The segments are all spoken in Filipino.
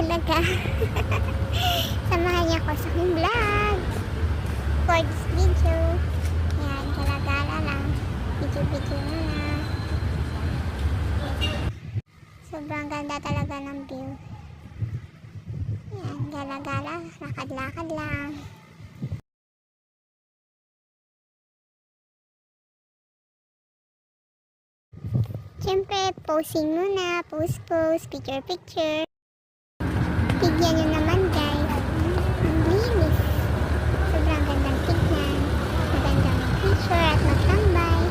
talaga. Samahan niyo ako sa aking vlog for this video. Ayan, gala-gala lang. Video-video na. Sobrang ganda talaga ng view. Ayan, gala-gala. Lakad-lakad lang. Siyempre, posing muna. Pose, picture. Tignan nyo naman guys. Ang linis. Sobrang gandang tignan. Magandang picture at magtambay.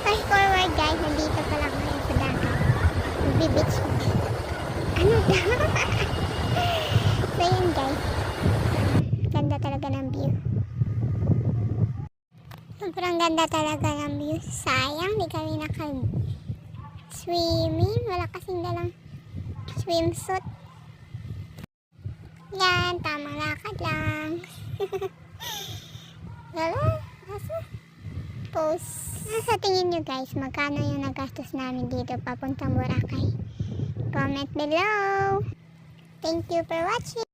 Fast forward guys, nandito pa lang ngayon sa dagat. Magbibitch. Ano daw? So yun guys. Ganda talaga ng view. Sobrang ganda talaga ng view. Sayang, di kami naka-swimming. Wala kasing dalang swimsuit. Yan, tamang lakad lang. Wala, asa? Pose. Sa tingin nyo guys, magkano yung nagastos namin dito papuntang Boracay? Comment below. Thank you for watching.